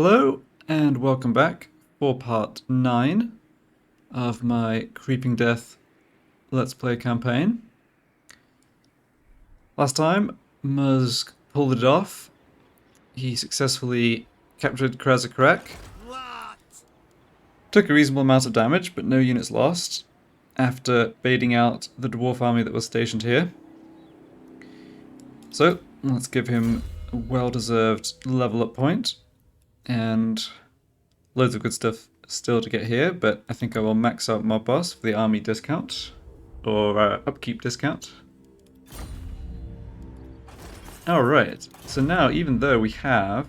Hello and welcome back for part 9 of my Creeping Death Let's Play campaign. Last time, Muzz pulled it off. He successfully captured Karaz-A-Karak. Took a reasonable amount of damage, but no units lost, after baiting out the dwarf army that was stationed here. So, let's give him a well-deserved level up point. And loads of good stuff still to get here, but I think I will max out Mob Boss for the army discount, or upkeep discount. Alright, so now even though we have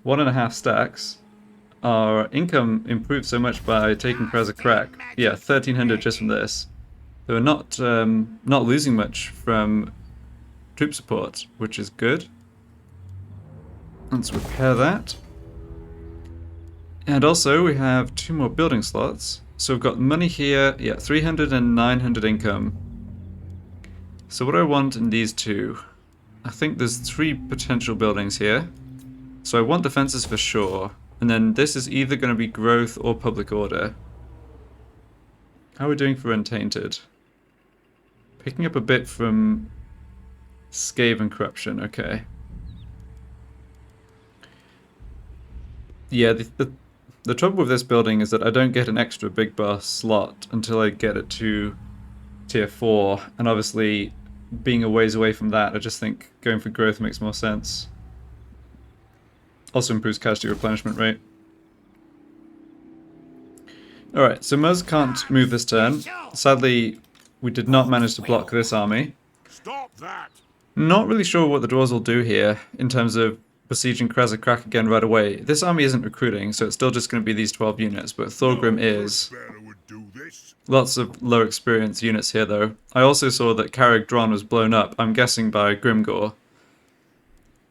1.5 stacks, our income improved so much by taking Karaz-A-Karak. Yeah, 1300 just from this. So we're not losing much from troop support, which is good. Let's repair that. And also we have 2 more building slots. So we've got money here, yeah, 300 and 900 income. So what do I want in these two? I think there's 3 potential buildings here. So I want defenses for sure. And then this is either going to be growth or public order. How are we doing for Untainted? Picking up a bit from Scave and Corruption, okay. Yeah, the trouble with this building is that I don't get an extra big boss slot until I get it to tier 4, and obviously being a ways away from that, I just think going for growth makes more sense. Also improves casualty replenishment rate. Alright, so Muzz can't move this turn. Sadly, we did not manage to block this army. Stop that! Not really sure what the dwarves will do here in terms of besieging Karaz-A-Karak again right away. This army isn't recruiting, so it's still just going to be these 12 units, but Thorgrim is. Lots of low experience units here though. I also saw that Carreg-Dron was blown up, I'm guessing by Grimgor.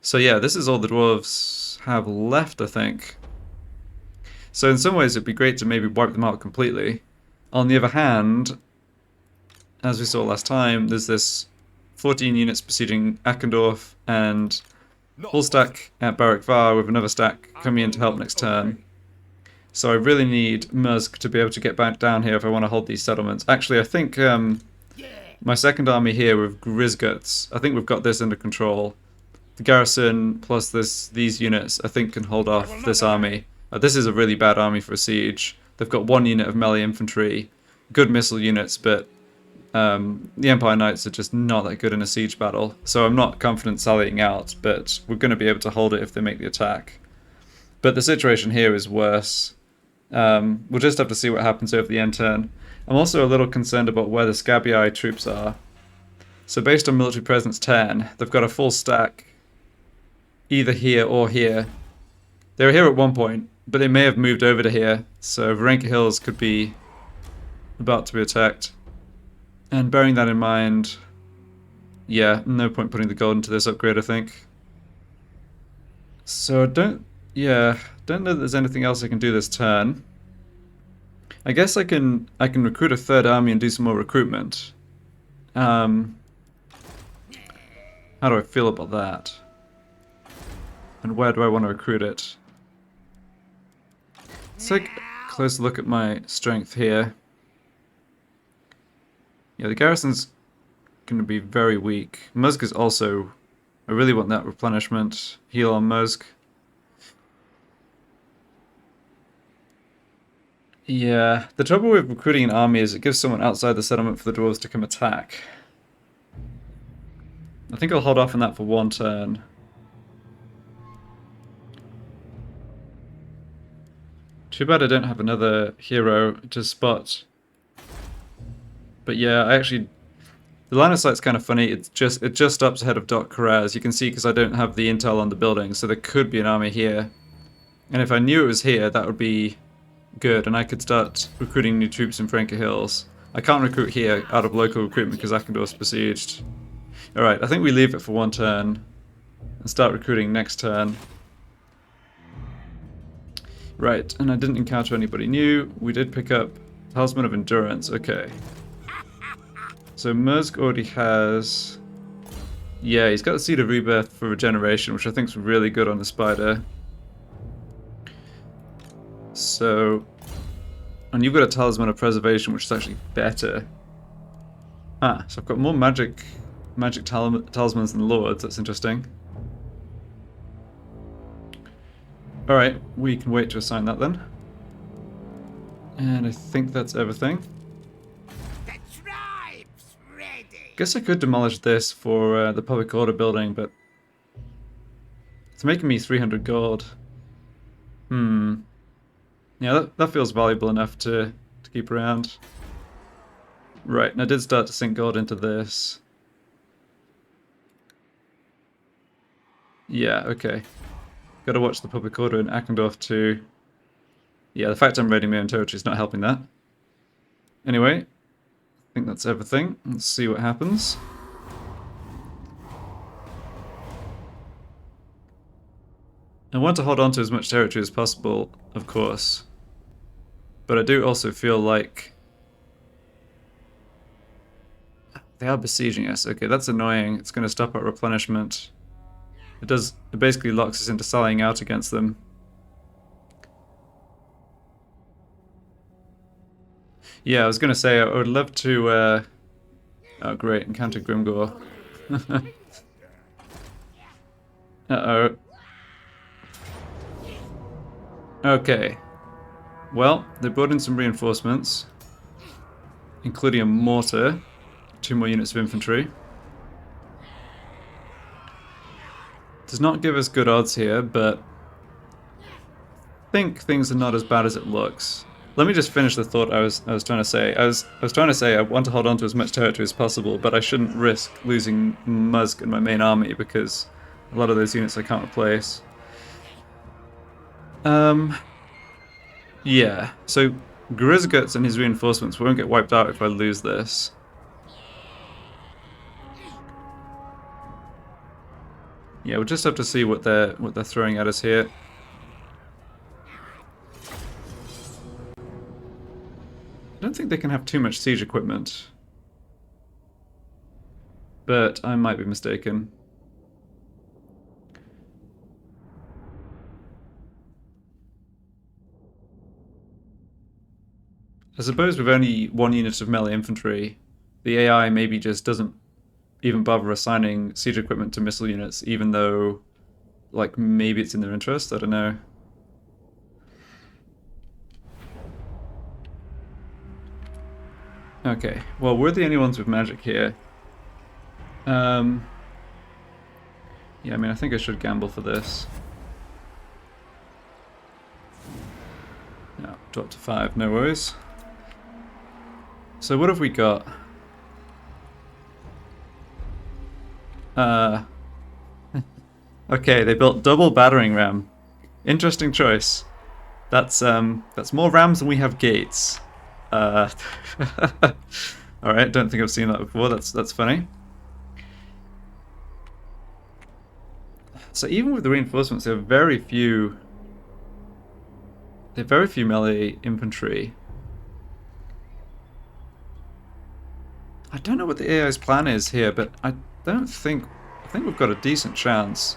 So yeah, this is all the dwarves have left, I think. So in some ways it'd be great to maybe wipe them out completely. On the other hand, as we saw last time, there's this 14 units besieging Akendorf and full stack at Barak Var with another stack coming in to help next turn. So I really need Muzz to be able to get back down here if I want to hold these settlements. Actually, I think my second army here with Grizguts, I think we've got this under control. The garrison plus these units I think can hold off this army. This is a really bad army for a siege. They've got 1 unit of melee infantry, good missile units, but the Empire Knights are just not that good in a siege battle, so I'm not confident sallying out, but we're going to be able to hold it if they make the attack. But the situation here is worse. We'll just have to see what happens over the end turn. I'm also a little concerned about where the Scabbii troops are. So based on military presence 10, they've got a full stack either here or here. They were here at one point, but they may have moved over to here, so Varenka Hills could be about to be attacked. And bearing that in mind, yeah, no point putting the gold into this upgrade, I think. So don't know that there's anything else I can do this turn. I guess I can recruit a 3rd army and do some more recruitment. How do I feel about that? And where do I want to recruit it? Let's take a close look at my strength here. Yeah, the garrison's going to be very weak. Muzg is also... I really want that replenishment. Heal on Muzg. Yeah, the trouble with recruiting an army is it gives someone outside the settlement for the dwarves to come attack. I think I'll hold off on that for 1 turn. Too bad I don't have another hero to spot. But yeah, the line of sight's kind of funny. It just stops ahead of Doc Karaz. You can see because I don't have the intel on the building, so there could be an army here. And if I knew it was here, that would be good, and I could start recruiting new troops in Varenka Hills. I can't recruit here out of local recruitment because Akendorf's besieged. Alright, I think we leave it for 1 turn and start recruiting next turn. Right, and I didn't encounter anybody new. We did pick up Talisman of Endurance, okay. So Muzg already has Yeah, he's got the Seed of Rebirth for regeneration, which I think is really good on the spider. So, and you've got a Talisman of Preservation, which is actually better. Ah, so I've got more magic talismans than lords. That's interesting. Alright, we can wait to assign that then. And I think that's everything. The tribe's ready. Guess I could demolish this for the public order building, but it's making me 300 gold. Yeah, that feels valuable enough to keep around. Right, and I did start to sink gold into this. Yeah, okay. Gotta watch the public order in Akendorf too. Yeah, the fact I'm raiding my own territory is not helping that. Anyway, I think that's everything. Let's see what happens. I want to hold on to as much territory as possible, of course. But I do also feel like they are besieging us. Okay, that's annoying. It's going to stop our replenishment. It basically locks us into sallying out against them. Yeah, I was going to say, I would love to... Oh, great, encounter Grimgore. Uh-oh. Okay. Well, they brought in some reinforcements, including a mortar, 2 more units of infantry. Does not give us good odds here, but I think things are not as bad as it looks. Let me just finish the thought I was trying to say. I was trying to say I want to hold on to as much territory as possible, but I shouldn't risk losing Musk and my main army because a lot of those units I can't replace. Yeah, so Karaz-A-Karak and his reinforcements won't get wiped out if I lose this. Yeah, we'll just have to see what they're throwing at us here. I don't think they can have too much siege equipment, but I might be mistaken. I suppose with only 1 unit of melee infantry, the AI maybe just doesn't even bother assigning siege equipment to missile units, even though, like, maybe it's in their interest, I don't know. Okay, well, we're the only ones with magic here. Yeah, I mean, I think I should gamble for this. No, drop to 5, no worries. So what have we got? Okay, they built double battering ram. Interesting choice. That's more rams than we have gates. Alright, don't think I've seen that before. That's funny. So even with the reinforcements, they have very few melee infantry. I don't know what the AI's plan is here, but I think we've got a decent chance.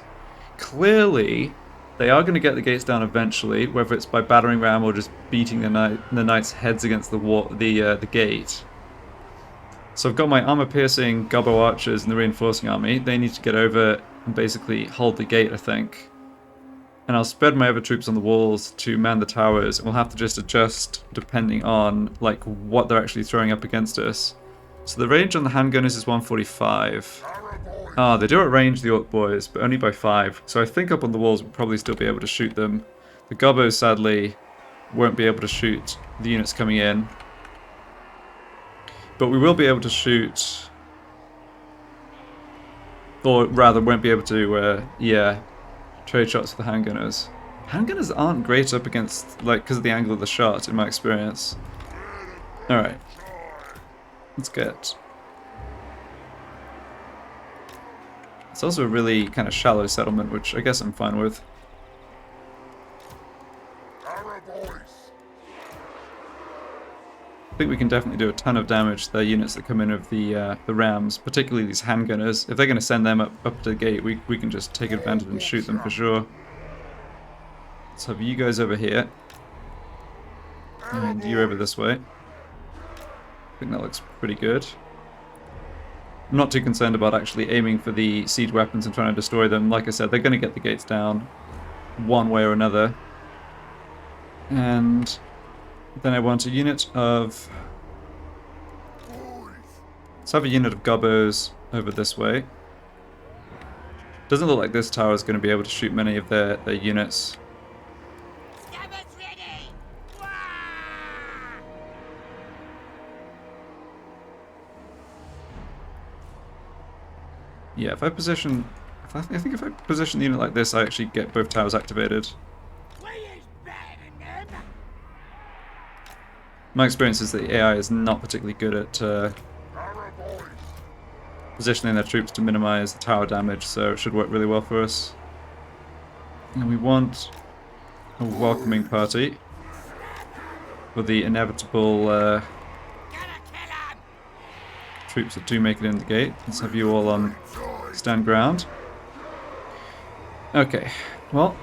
Clearly, they are going to get the gates down eventually, whether it's by battering ram or just beating the knights' heads against the gate. So I've got my armor-piercing Goblin Archers and the reinforcing army. They need to get over and basically hold the gate, I think. And I'll spread my other troops on the walls to man the towers, and we'll have to just adjust depending on like what they're actually throwing up against us. So the range on the handgunners is 145. Ah, they do outrange the Orc boys, but only by 5. So I think up on the walls we'll probably still be able to shoot them. The Gobbos, sadly, won't be able to shoot the units coming in. But we will be able to shoot... Or rather, won't be able to, trade shots with the handgunners. Handgunners aren't great up against, like, because of the angle of the shot, in my experience. Alright. Let's get... It's also a really kind of shallow settlement, which I guess I'm fine with. I think we can definitely do a ton of damage to the units that come in with the rams, particularly these handgunners. If they're going to send them up to the gate, we can just take advantage and shoot them for sure. Let's have you guys over here. And you over this way. I think that looks pretty good. I'm not too concerned about actually aiming for the siege weapons and trying to destroy them. Like I said, they're going to get the gates down one way or another. And then I want a unit of... Let's have a unit of gobbos over this way. Doesn't look like this tower is going to be able to shoot many of their units. Scabbard's ready! Wah! Yeah, if I position... I think if I position the unit like this, I actually get both towers activated. We is better than them! My experience is that the AI is not particularly good at positioning their troops to minimize the tower damage, so it should work really well for us. And we want a welcoming party for the inevitable Gotta kill 'em! troops that do make it in the gate. Let's have you all on stand ground. Okay, well,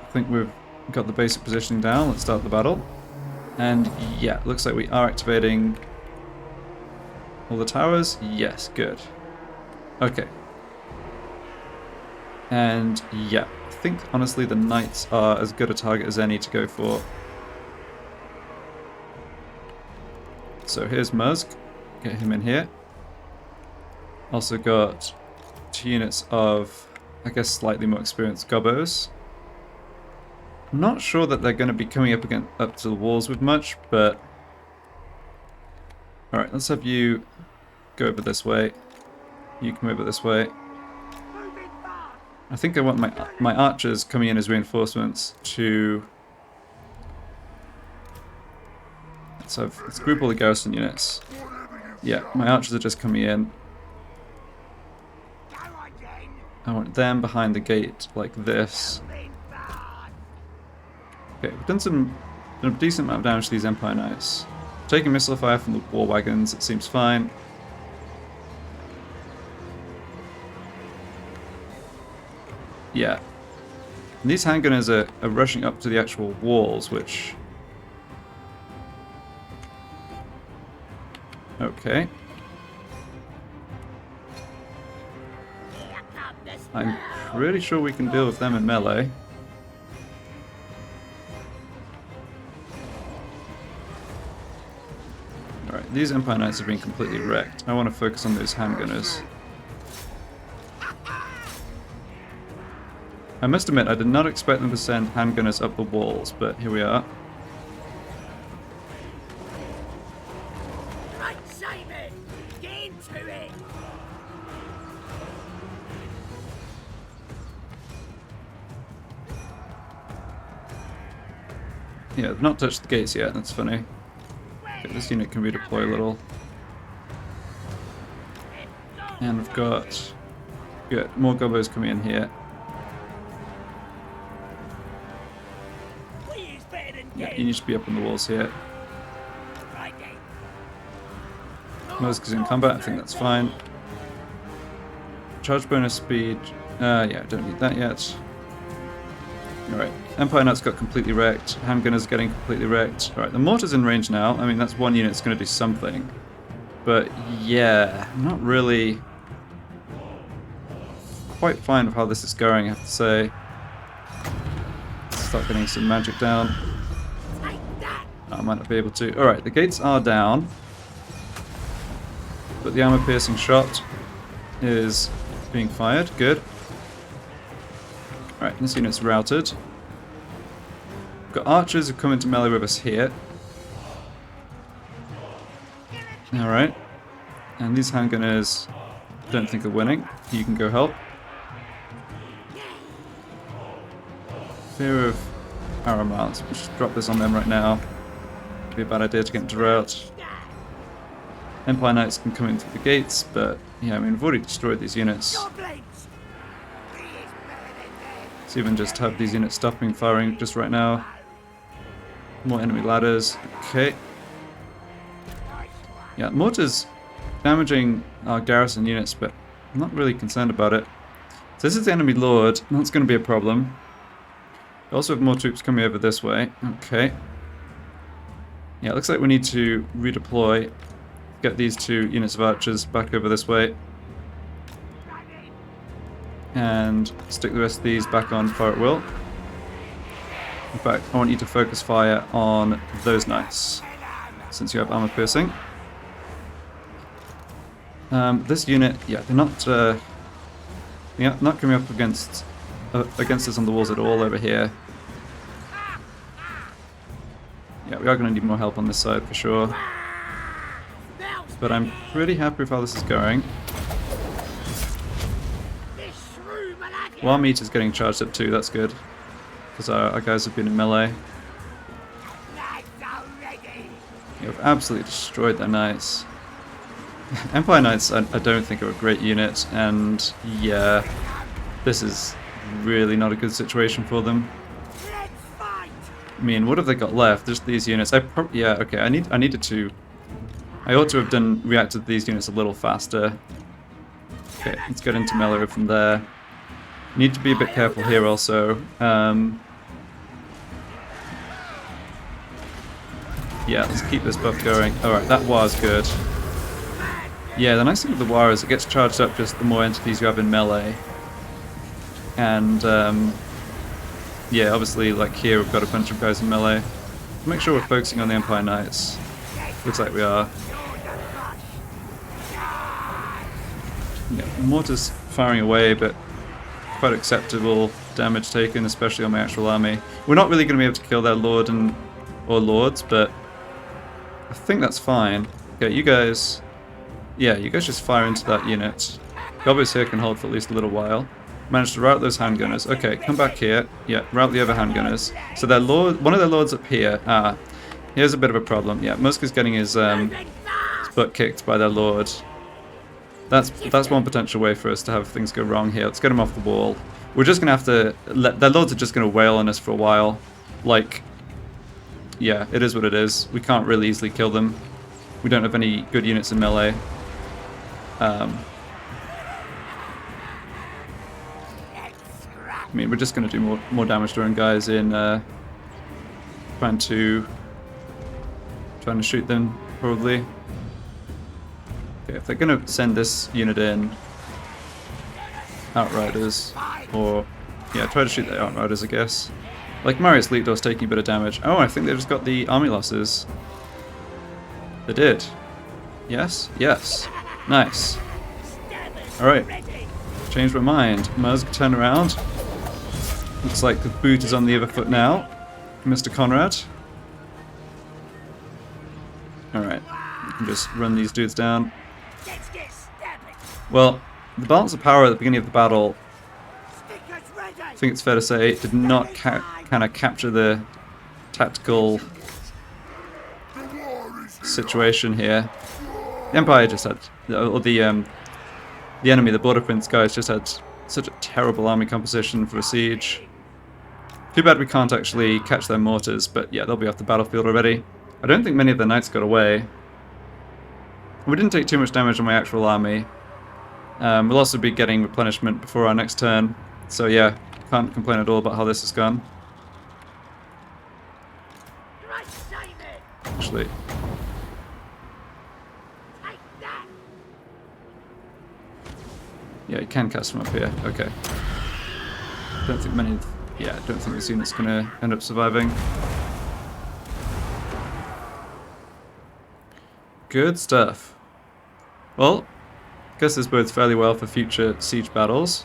I think we've got the basic positioning down. Let's start the battle. And yeah, looks like we are activating all the towers. Yes, good. Okay. And yeah, I think honestly the knights are as good a target as any to go for. So here's Musk. Get him in here. Also got 2 units of, I guess, slightly more experienced gobbos. I'm not sure that they're going to be coming up to the walls with much, but... Alright, let's have you go over this way. You come over this way. Moving fast! I think I want my archers coming in as reinforcements to... Let's group all the garrison units. Yeah, my archers are just coming in. Go on then! I want them behind the gate like this. Moving fast! Okay, we've done a decent amount of damage to these Empire Knights. Taking missile fire from the war wagons, it seems fine. Yeah. And these handgunners are rushing up to the actual walls, which... Okay. Here come the I'm pretty sure we can deal with them in melee. Alright, these Empire Knights have been completely wrecked. I want to focus on those handgunners. I must admit, I did not expect them to send handgunners up the walls, but here we are. Right, Simon! Get into it! Yeah, they've not touched the gates yet, that's funny. Okay, this unit can redeploy a little. And we've got... Good, more gobbos coming in here. We is better than Yeah, them! you need to be up on the walls here. Right then! Musk is in combat, I think that's fine. Charge bonus speed... yeah, don't need that yet. Alright, Empire Knights got completely wrecked. Handgunners getting completely wrecked. Alright, the mortar's in range now. I mean, that's one unit that's going to do something. But yeah, I'm not really quite fine with how this is going, I have to say. Start getting some magic down. Take that! I might not be able to. Alright, the gates are down. But the armor-piercing shot is being fired. Good. Alright, this unit's routed. We've got archers who come into melee with us here. Alright. And these handgunners don't think are winning. You can go help. Fear of Aramount. We'll just drop this on them right now. Be a bad idea to get into rout. Empire Knights can come in through the gates, but yeah, I mean, we've already destroyed these units. Goblins! We is better than them! Let's even just have these units stopping firing just right now. More enemy ladders. Okay. Nice one! Yeah, mortars damaging our garrison units, but I'm not really concerned about it. So this is the enemy lord. That's going to be a problem. We also have more troops coming over this way. Okay. Yeah, it looks like we need to redeploy. Get these 2 units of archers back over this way. And stick the rest of these back on fire at will. In fact, I want you to focus fire on those knights, since you have armor piercing. This unit, yeah, they're not coming up against us on the walls at all over here. Yeah, we are going to need more help on this side for sure. But I'm pretty happy with how this is going. Well, our meter's getting charged up too, that's good. Because our guys have been in melee. You've absolutely destroyed their knights. Empire Knights I don't think are a great unit, and yeah, this is really not a good situation for them. I mean, what have they got left? Just these units. Yeah, okay, I needed to... I ought to have reacted to these units a little faster. Okay, let's get into melee from there. Need to be a bit careful here also. Yeah, let's keep this buff going. Alright, that was good. Yeah, the nice thing with the war is it gets charged up just the more entities you have in melee. And, yeah, obviously, like here, we've got a bunch of guys in melee. Make sure we're focusing on the Empire Knights. Looks like we are. Yeah, mortars firing away, but quite acceptable damage taken, especially on my actual army. We're not really going to be able to kill their lord or lords, but I think that's fine. Okay, you guys... Yeah, you guys just fire into that unit. Goblins here can hold for at least a little while. Managed to rout those handgunners. Okay, come back here. Yeah, rout the other handgunners. So their lord, one of their lords up here. Ah, here's a bit of a problem. Yeah, Musk is getting his butt kicked by their lord. That's one potential way for us to have things go wrong here. Let's get them off the wall. We're just gonna have to their lords are just gonna wail on us for a while. Like, yeah, it is what it is. We can't really easily kill them. We don't have any good units in melee. I mean, we're just going to do more damage to our guys in trying to shoot them, probably. Okay, if they're going to send this unit in, Outriders, or yeah, try to shoot the Outriders, I guess. Like Marius Leetdor's taking a bit of damage. Oh, I think they just got the army losses. They did. Yes? Yes. Nice. Alright. Changed my mind. Musk, turn around. Looks like the boot is on the other foot now. Mr. Conrad. Alright. You can just run these dudes down. Well, the balance of power at the beginning of the battle, I think it's fair to say, did not kind of capture the tactical situation here. The Empire just had, or the enemy, the Border Prince guys, just had such a terrible army composition for a siege. Too bad we can't actually catch their mortars, but yeah, they'll be off the battlefield already. I don't think many of the knights got away. We didn't take too much damage on my actual army. We'll also be getting replenishment before our next turn, so yeah, can't complain at all about how this has gone. Actually... Yeah, you can cast them up here. Okay. Don't think many... Yeah, don't think this unit's gonna end up surviving. Good stuff. Well, I guess this bodes fairly well for future siege battles.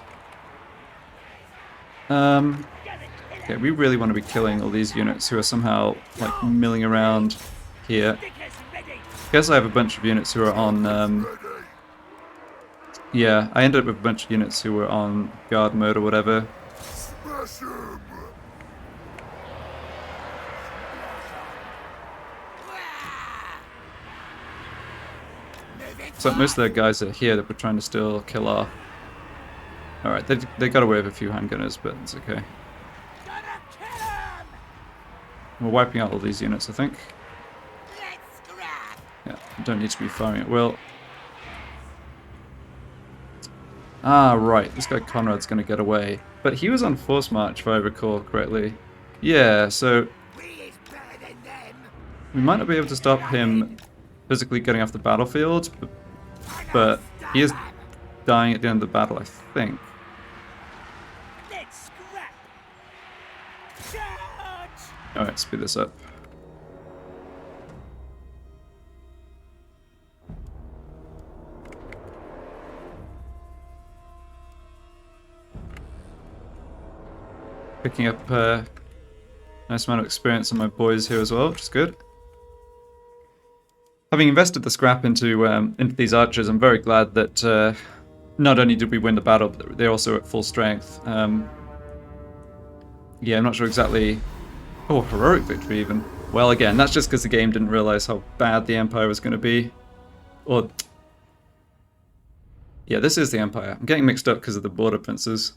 Okay, we really want to be killing all these units who are somehow, like, milling around here. I guess I have a bunch of units who are on... Yeah, I ended up with a bunch of units who were on guard mode or whatever. So most of their guys are here that we're trying to still kill off. Alright, they got away with a few handgunners, but it's okay. We're wiping out all these units, I think. Yeah, don't need to be firing at will. Ah, right, this guy Conrad's gonna get away. But he was on force march, if I recall correctly. Yeah, so... We might not be able to stop him physically getting off the battlefield, but he is dying at the end of the battle, I think. Let's scrap. Charge! Alright, speed this up. Picking up a nice amount of experience on my boys here as well, which is good. Having invested the scrap into these archers, I'm very glad that not only did we win the battle, but they're also at full strength. Yeah, I'm not sure exactly... Oh, heroic victory even. Well, again, that's just because the game didn't realize how bad the Empire was going to be. Or... Yeah, this is the Empire. I'm getting mixed up because of the border princes.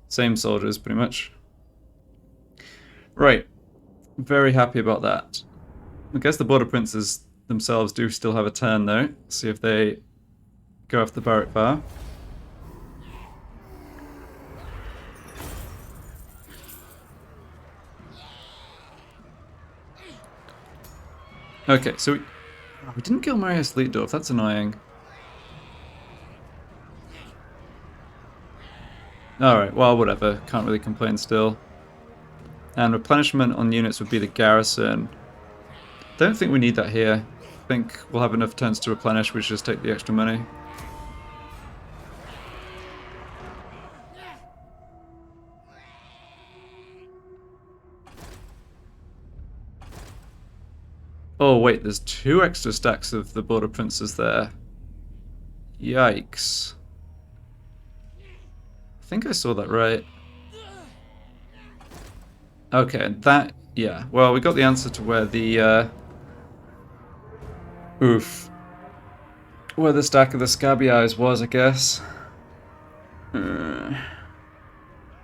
Same soldiers, pretty much. Right. Very happy about that. I guess the border princes themselves do still have a turn, though. See if they go off the barrack bar. Okay, so we didn't kill Marius Leitdorf. That's annoying. Alright, well, whatever. Can't really complain still. And replenishment on units would be the garrison. Don't think we need that here. I think we'll have enough turns to replenish. We should just take the extra money. Oh wait, there's 2 extra stacks of the border princes there. Yikes. I think I saw that right. Okay, that... yeah. Well, we got the answer to where the... where the stack of the Scabby Eyes was, I guess.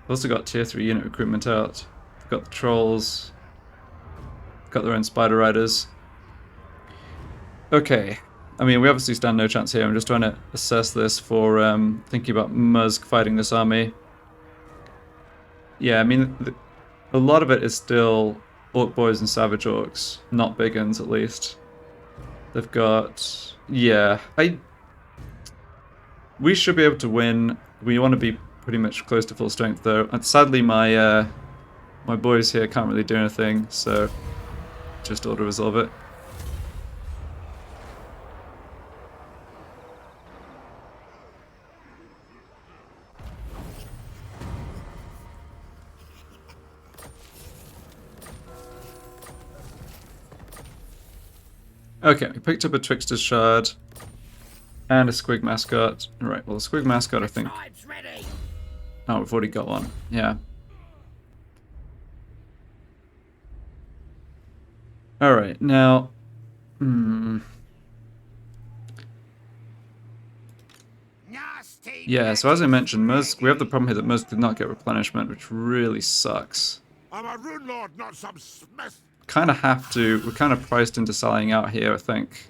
Also got tier 3 unit recruitment out. We've got the trolls. Got their own Spider Riders. Okay. I mean, we obviously stand no chance here. I'm just trying to assess this for thinking about Musk fighting this army. Yeah, I mean, a lot of it is still Orc Boys and Savage Orcs. Not Big Uns, at least. They've got... yeah. We should be able to win. We want to be pretty much close to full strength, though. And sadly, my boys here can't really do anything, so just auto-resolve it. Okay, we picked up a Trickster's Shard and a Squig Mascot. Right, well, the Squig Mascot, I think... oh, we've already got one. Yeah. Alright, now... yeah, so as I mentioned, Musk, we have the problem here that Musk did not get replenishment, which really sucks. I'm a rune lord, not some smith. Kind of have to... we're kind of priced into selling out here, I think.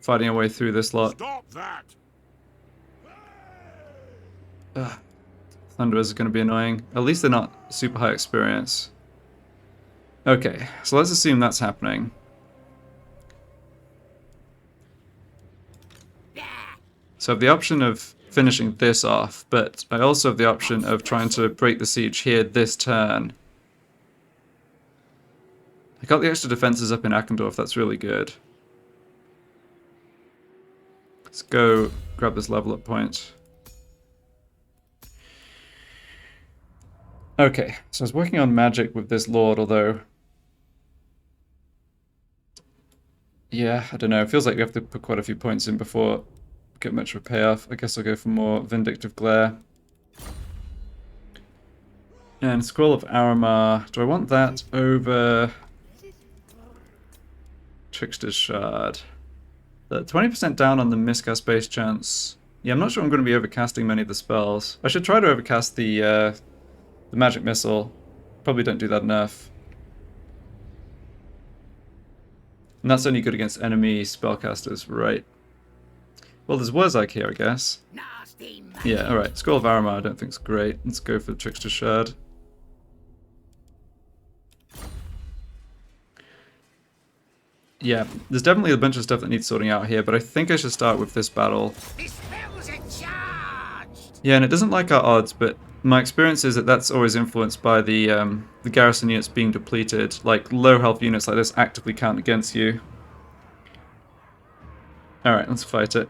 Fighting our way through this lot. Stop that. Thunderers is going to be annoying. At least they're not super high experience. Okay, so let's assume that's happening. So I have the option of finishing this off, but I also have the option of trying to break the siege here this turn. I got the extra defenses up in Eckendorf, that's really good. Let's go grab this level up point. Okay, so I was working on magic with this lord, although... yeah, I don't know, it feels like we have to put quite a few points in before we get much of a payoff. I guess I'll go for more Vindictive Glare. And Scroll of Aramar, do I want that over Trickster's Shard? 20% down on the miscast base chance. Yeah, I'm not sure I'm going to be overcasting many of the spells. I should try to overcast the Magic Missile. Probably don't do that enough. And that's only good against enemy spellcasters, right? Well, there's Wurzag here, I guess. Yeah, alright. Scroll of Aramar I don't think is great. Let's go for the Trickster's Shard. Yeah, there's definitely a bunch of stuff that needs sorting out here, but I think I should start with this battle. This spell's a charge! Yeah, and it doesn't like our odds, but my experience is that that's always influenced by the garrison units being depleted. Like, low health units like this actively count against you. Alright, let's fight it.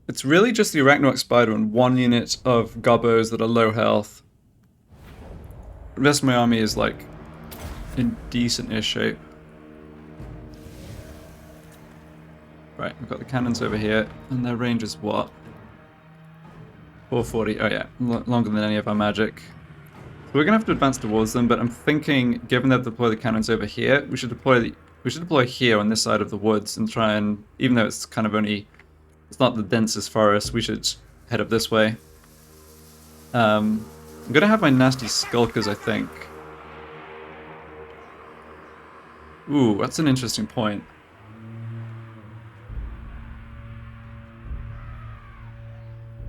It's really just the Arachnarok Spider and one unit of Gobbos that are low health. The rest of my army is like in decent-ish shape. Right, we've got the cannons over here, and their range is what? 440. Oh yeah, longer than any of our magic. So we're gonna have to advance towards them, but I'm thinking, given they've deployed the cannons over here, we should deploy here on this side of the woods and try and, even though it's kind of only, it's not the densest forest, we should head up this way. I'm gonna have my nasty Skulkers, I think. Ooh, that's an interesting point.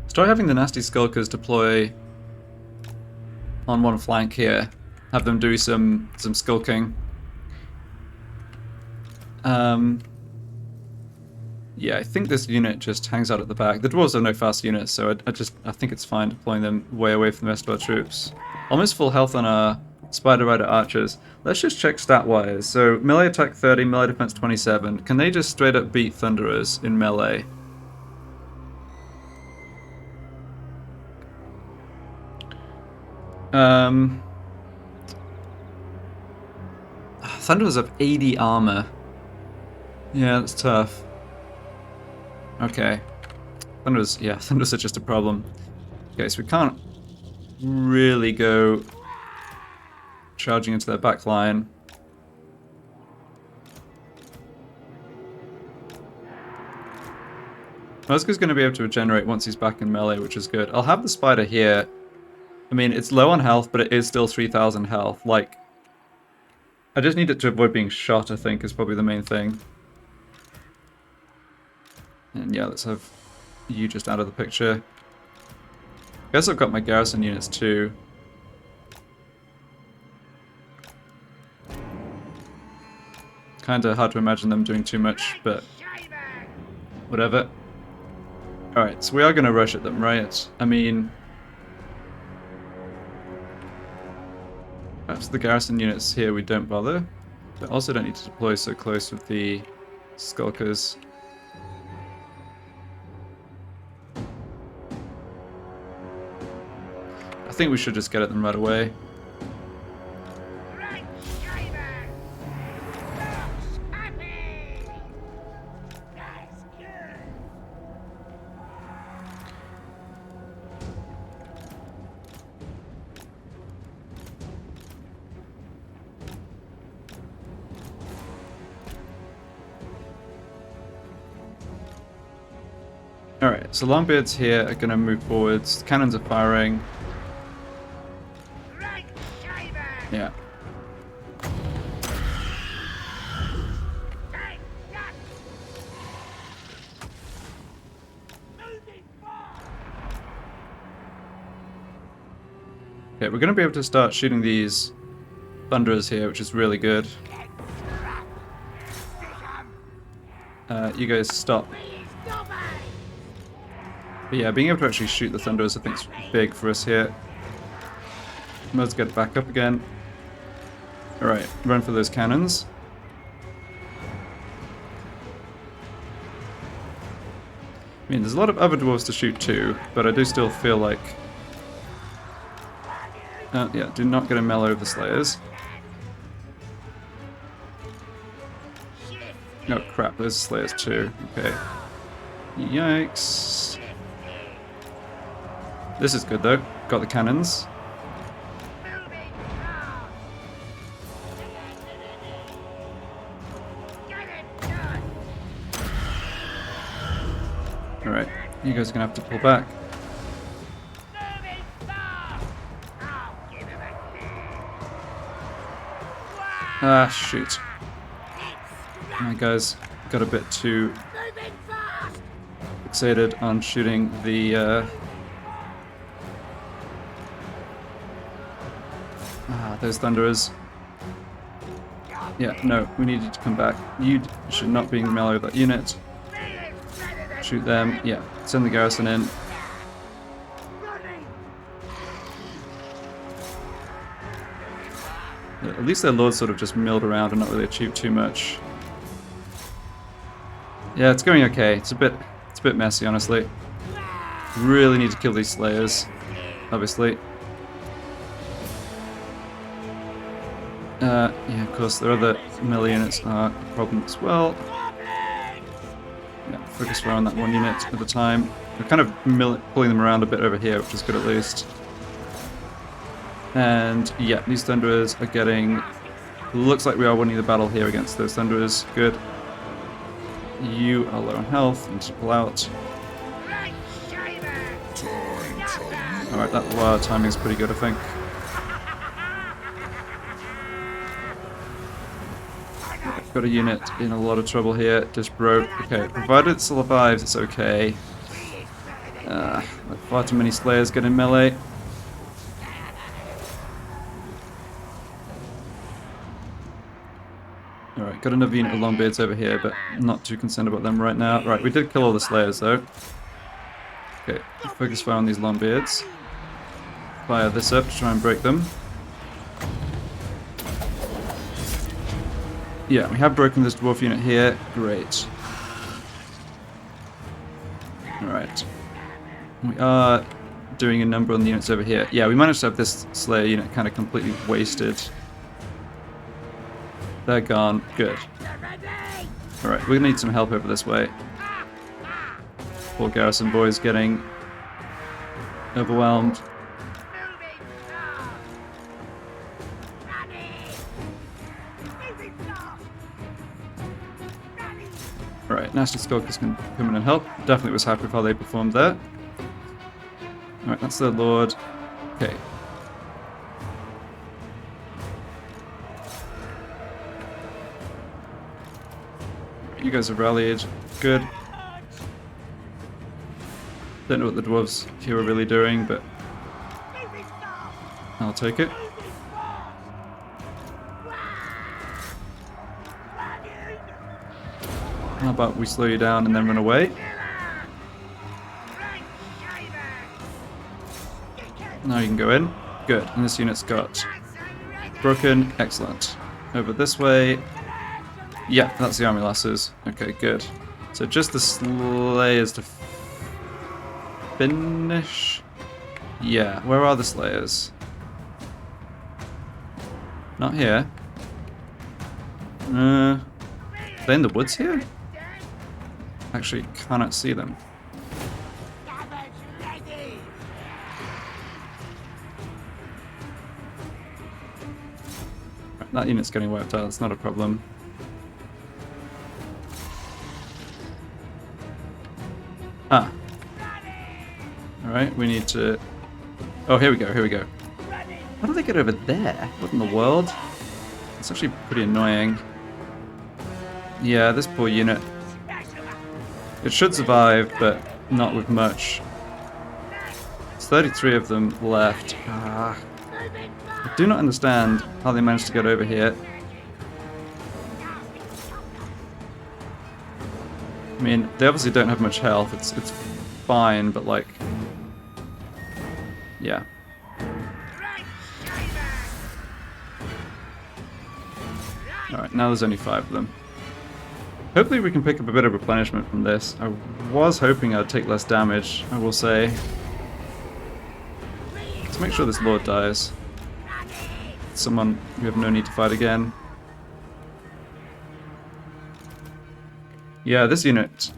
Let's try having the nasty Skulkers deploy on one flank here. Have them do some skulking. Yeah, I think this unit just hangs out at the back. The dwarves are no fast units, so I think it's fine deploying them way away from the rest of our troops. Almost full health on our Spider Rider Archers. Let's just check stat-wise. So, melee attack 30, melee defense 27. Can they just straight up beat Thunderers in melee? Thunderers have 80 armor. Yeah, that's tough. Okay. Thunderers are just a problem. Okay, so we can't really go charging into their back line. Muska's going to be able to regenerate once he's back in melee, which is good. I'll have the spider here. I mean, it's low on health, but it is still 3,000 health. Like, I just need it to avoid being shot, I think, is probably the main thing. And yeah, let's have you just out of the picture. I guess I've got my garrison units too. Kinda hard to imagine them doing too much, but whatever. Alright, so we are gonna rush at them, right? I mean, perhaps the garrison units here we don't bother, but also don't need to deploy so close with the Skulkers. I think we should just get at them right away. Alright, so Longbeards here are going to move forwards. Cannons are firing. Yeah. Okay, we're going to be able to start shooting these Thunderers here, which is really good. You guys stop. But yeah, being able to actually shoot the Thunderers I think is big for us here. Let's get back up again. Alright, run for those cannons. I mean, there's a lot of other dwarves to shoot too, but I do still feel like... yeah, do not get a melee with the Slayers. Oh crap, there's Slayers too. Okay. Yikes. This is good though. Got the cannons. Alright, you guys are gonna have to pull back. Ah, shoot. Alright guys, got a bit too Moving fast! fixated on shooting the those thunderers. Yeah, no, we needed to come back. You should not be in melee with that unit. Shoot them. Yeah, send the garrison in. Running! Yeah, at least their lords sort of just milled around and not really achieved too much. Yeah, it's going okay. It's a bit messy, honestly. Really need to kill these slayers, obviously. Yeah, of course, their other melee units are a problem as well. Yeah, focus fire on that one unit at a time. We're kind of pulling them around a bit over here, which is good at least. And yeah, these thunderers are getting... Looks like we are winning the battle here against those thunderers. Good. You are low on health. You need to pull out. Alright, that timing is pretty good, I think. Got a unit in a lot of trouble here. Just broke. Okay, provided it survives, it's okay. Far too many slayers get in melee. Alright, got another unit of longbeards over here, but not too concerned about them right now. Right, we did kill all the slayers though. Okay, focus fire on these longbeards. Fire this up to try and break them. Yeah, we have broken this dwarf unit here. Great. Alright. We are doing a number on the units over here. Yeah, we managed to have this Slayer unit kind of completely wasted. They're gone. Good. Alright, we're going to need some help over this way. Poor garrison boys getting overwhelmed. Alright, Nasty Skulkers can come in and help. Definitely was happy with how they performed there. Alright, that's their lord. Okay. You guys have rallied. Good. Don't know what the dwarves here are really doing, but I'll take it. How about we slow you down and then run away? Now you can go in. Good. And this unit's got broken. Excellent. Over this way. Yeah, that's the army lasses. Okay, good. So just the slayers to finish. Yeah, where are the slayers? Not here. Are they in the woods here? Actually, cannot see them. Right, that unit's getting wiped out, it's not a problem. Ah. Alright, we need to... Oh, here we go, here we go. How do they get over there? What in the world? It's actually pretty annoying. Yeah, this poor unit. It should survive, but not with much. There's 33 of them left. I do not understand how they managed to get over here. I mean, they obviously don't have much health. It's fine, but like... Yeah. Alright, now there's only 5 of them. Hopefully we can pick up a bit of replenishment from this. I was hoping I'd take less damage, I will say. Let's make sure this lord dies. Someone we have no need to fight again. Yeah, this unit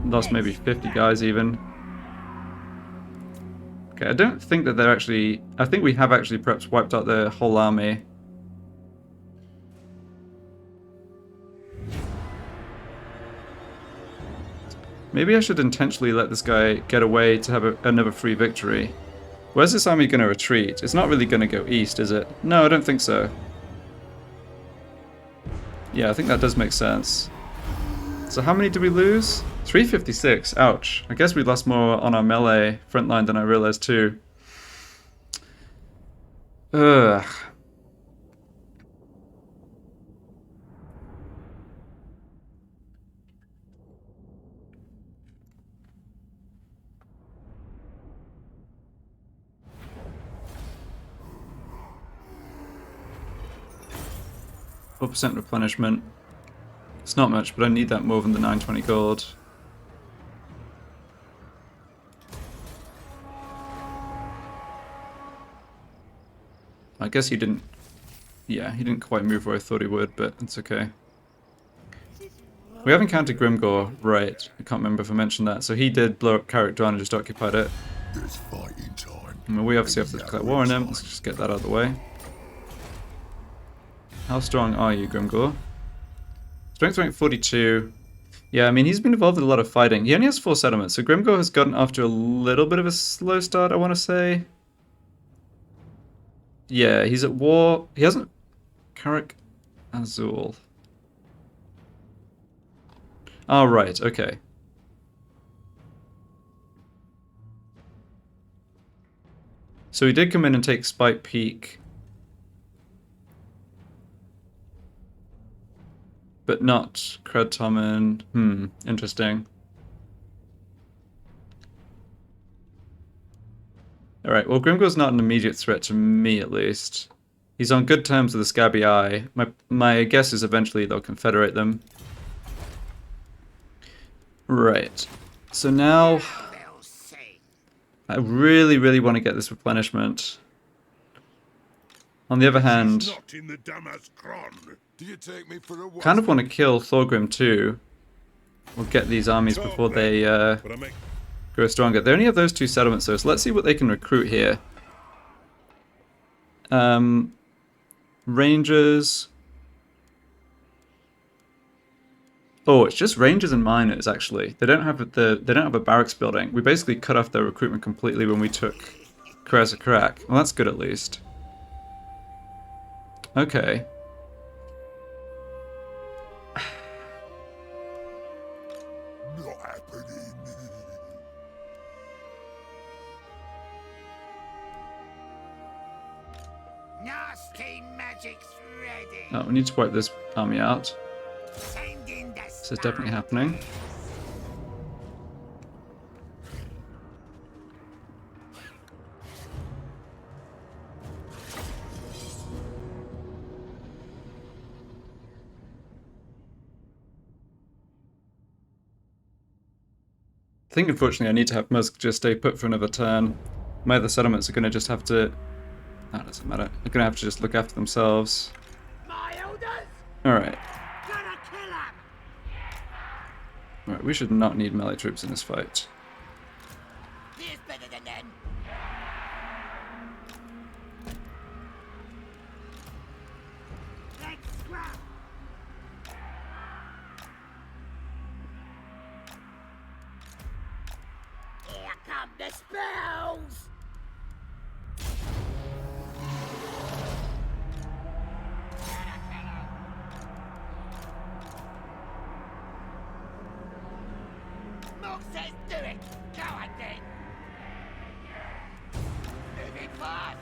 lost maybe 50 guys even. Okay, I don't think that they're actually... I think we have actually perhaps wiped out their whole army. Maybe I should intentionally let this guy get away to have another free victory. Where's this army going to retreat? It's not really going to go east, is it? No, I don't think so. Yeah, I think that does make sense. So how many did we lose? 356. Ouch. I guess we lost more on our melee front line than I realized too. Ugh. % replenishment. It's not much, but I need that more than the 920 gold. I guess he didn't... Yeah, he didn't quite move where I thought he would, but it's okay. We have encountered Grimgore, right. I can't remember if I mentioned that. So he did blow up Karak and just occupied it. There's fighting time. And we obviously have to declare war on him. Let's just get that out of the way. How strong are you, Grimgore? Strength rank 42. Yeah, I mean, he's been involved in a lot of fighting. He only has 4 settlements, so Grimgore has gotten off to a little bit of a slow start, I want to say. Yeah, he's at war. He hasn't... Karak Azul. Oh, right, okay. So he did come in and take Spike Peak. But not Kredtomen. Interesting. Alright, well Grimgore's not an immediate threat to me at least. He's on good terms with the Scabby Eye. My guess is eventually they'll confederate them. Right. So now I really want to get this replenishment. On the other hand, kind of want to kill Thorgrim too. We'll get these armies before they grow stronger. They only have those 2 settlements though, so let's see what they can recruit here. Rangers. Oh, it's just rangers and miners actually. They don't have a barracks building. We basically cut off their recruitment completely when we took Karaz-A-Karak. Well, that's good at least. Okay. Not happening. Nasty magic's ready. Oh, we need to wipe this army out. Send in the This is definitely happening. I think unfortunately I need to have Musk just stay put for another turn. My other settlements are going to just have to... That doesn't matter. They're going to have to just look after themselves. My elders. Alright. Gonna kill 'em. Alright, we should not need melee troops in this fight. Here's better than them. Let's scrap. Here come the spells. Mook says do it. Go on then. Moving fast.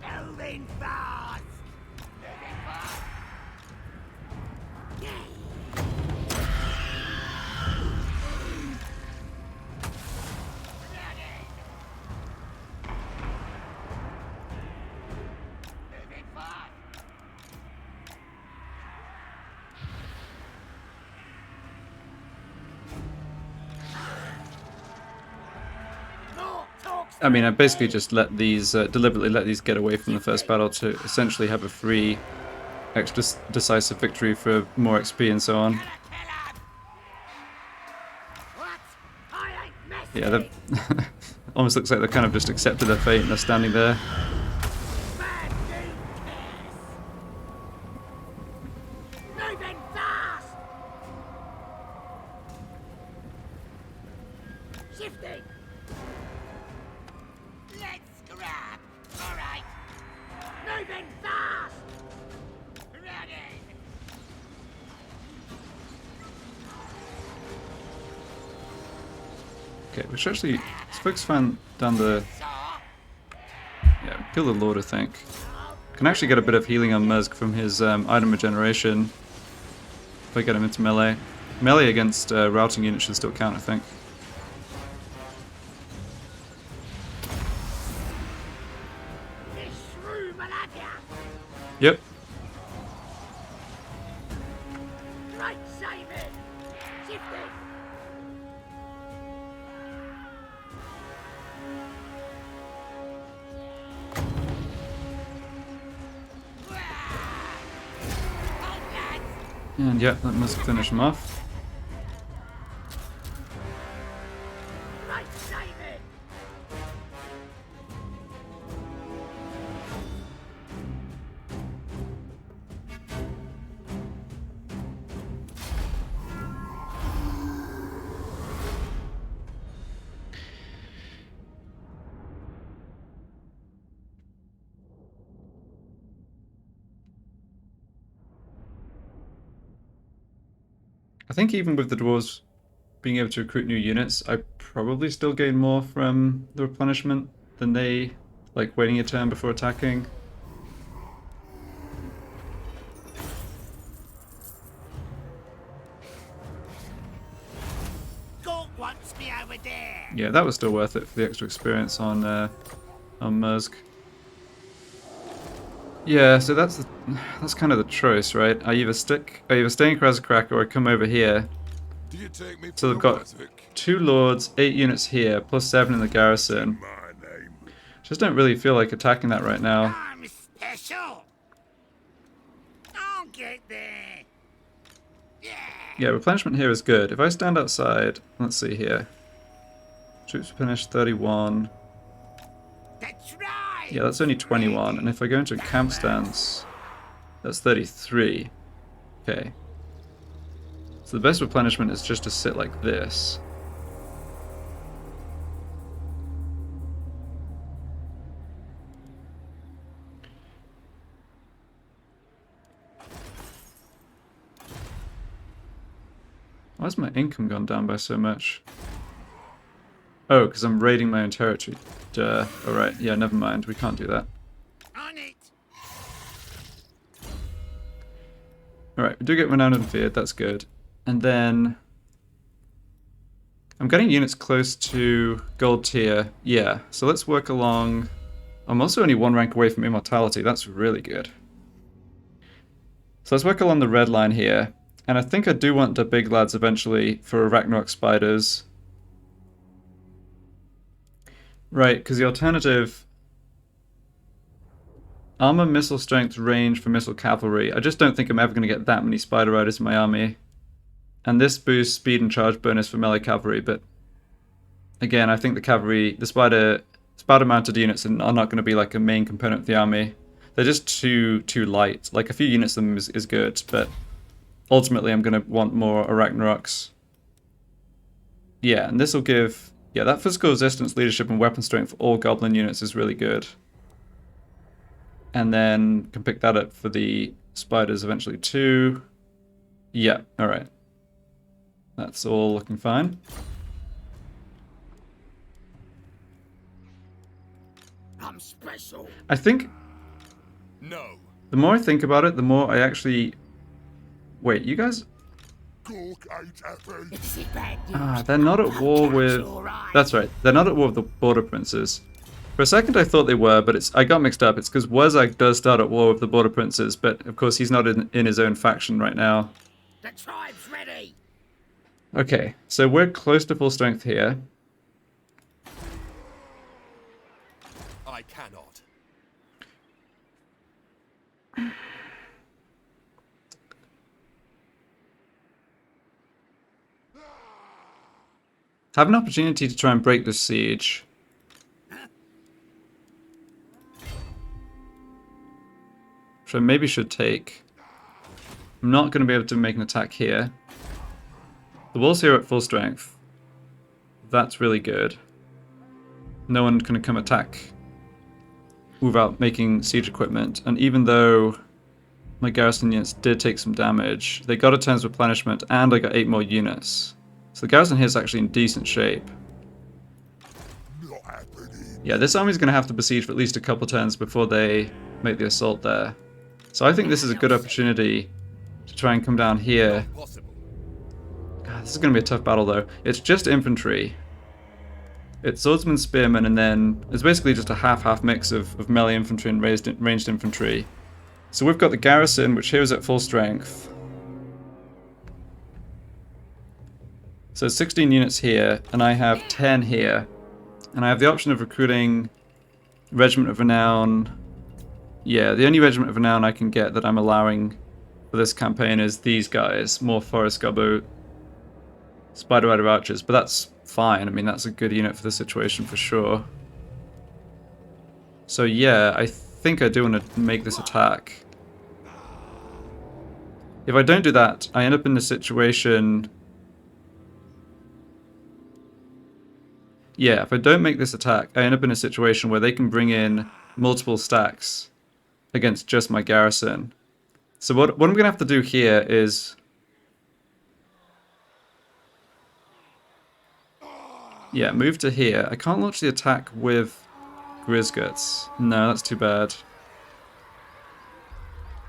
Moving fast. Moving fast. Ready. Moving fast. More talks. I mean, I basically just let these, deliberately let these get away from the first battle to essentially have a free, extra decisive victory for more XP and so on. Gonna kill 'em. What? I ain't messing. Yeah, they've... almost looks like they kind of just accepted their fate and they're standing there. Bad game cares. Moving fast. Shifting. Let's grab. All right. Moving fast. Ready. Okay, we should actually... Let's focus fan down the... Yeah, kill the Lord, I think. Can actually get a bit of healing on Muzg from his item regeneration. If I get him into melee. Melee against routing units should still count, I think. Yep. Great Shamans! Shifting! And yeah, that must finish him off. Great Shamans! I think even with the dwarves being able to recruit new units, I probably still gain more from the replenishment than they, like, waiting a turn before attacking. Gork wants me over there! Yeah, that was still worth it for the extra experience on Mursk. Yeah, so that's kind of the choice, right? I either stay in Karaz-A-Karak or I come over here. Do you take me So for they've a got wazzock? 2 lords, 8 units here, plus 7 in the garrison. My name. Just don't really feel like attacking that right now. I'm special! I'll get there! Yeah! Yeah, replenishment here is good. If I stand outside, let's see here. Troops finished 31. That's right! Yeah, that's only 21. And if I go into a camp stance, that's 33. Okay. So the best replenishment is just to sit like this. Why's my income gone down by so much? Oh, because I'm raiding my own territory. Duh. Alright, yeah, never mind. We can't do that. On it! Alright, we do get renowned and feared. That's good. And then... I'm getting units close to gold tier. Yeah, so let's work along... I'm also only 1 rank away from immortality. That's really good. So let's work along the red line here. And I think I do want the big lads eventually for Arachnarok Spiders. Right, because the alternative... Armor, missile strength, range for missile cavalry. I just don't think I'm ever going to get that many Spider Riders in my army. And this boosts speed and charge bonus for melee cavalry, but... Again, I think the cavalry, the spider-mounted units are not going to be like a main component of the army. They're just too light. Like, a few units of them is good, but... Ultimately, I'm going to want more Arachnaroks. Yeah, and this will give... Yeah, that physical resistance, leadership, and weapon strength for all Goblin units is really good. And then can pick that up for the Spiders eventually too. Yeah, alright. That's all looking fine. I'm special! I think... No. The more I think about it, the more I actually... Wait, you guys... Gork ain't happy. This is bad news. Ah, they're not at war with... Alright. That's right, they're not at war with the Border Princes. For a second I thought they were, but I got mixed up. It's because Wazak does start at war with the Border Princes, but of course he's not in his own faction right now. The tribe's ready! Okay, so we're close to full strength here. I cannot. Have an opportunity to try and break this siege. Which I maybe should take. I'm not going to be able to make an attack here. The walls here are at full strength. That's really good. No one can come attack without making siege equipment. And even though my garrison units did take some damage, they got a turn's replenishment and I got 8 more units. So the garrison here is actually in decent shape. Yeah, this army's going to have to besiege for at least a couple turns before they make the assault there. So I think this is a good opportunity to try and come down here. Possible. God, this is going to be a tough battle though. It's just infantry. It's swordsman, spearmen, and then it's basically just a half-half mix of melee infantry and ranged infantry. So we've got the garrison, which here is at full strength. So 16 units here, and I have 10 here. And I have the option of recruiting Regiment of Renown. Yeah, the only Regiment of Renown I can get that I'm allowing for this campaign is these guys. More Forest Gobbo Spider Rider Archers, but that's fine. I mean, that's a good unit for the situation for sure. So yeah, I think I do want to make this attack. If I don't do that, I end up in a situation... Yeah, if I don't make this attack, I end up in a situation where they can bring in multiple stacks against just my garrison. So what I'm going to have to do here is... Yeah, move to here. I can't launch the attack with Grizguts. No, that's too bad.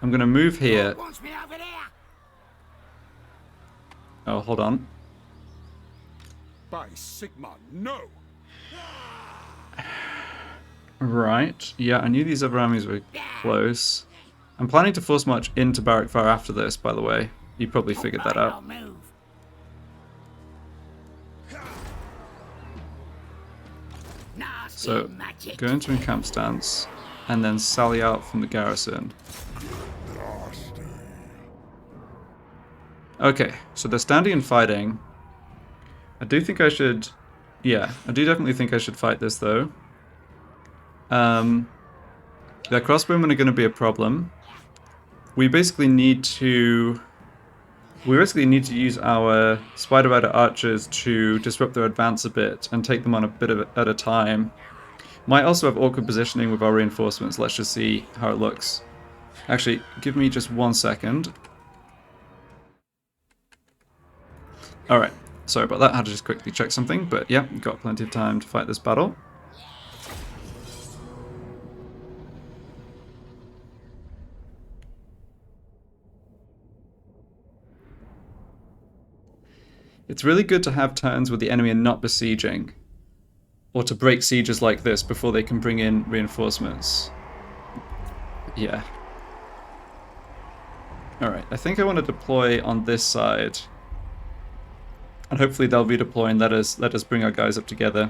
I'm going to move here. Wants me over there. Oh, hold on. By Sigma, no! Right. Yeah, I knew these other armies were close. I'm planning to force march into Barrack Fire after this, by the way. You probably figured that out. I'll move. Nasty So, magic. go into encamp stance, and then sally out from the garrison. Okay, so they're standing and fighting. I do think I should... Yeah, I do definitely think I should fight this, though. Their crossbowmen are going to be a problem. We basically need to... We basically need to use our Spider Rider Archers to disrupt their advance a bit and take them on a bit at a time. Might also have awkward positioning with our reinforcements. Let's just see how it looks. Actually, give me just 1 second. Alright, sorry about that. I had to just quickly check something, but yeah, got plenty of time to fight this battle. It's really good to have turns where the enemy are not besieging, or to break sieges like this before they can bring in reinforcements. Yeah. Alright, I think I want to deploy on this side. And hopefully they'll redeploy and let us bring our guys up together.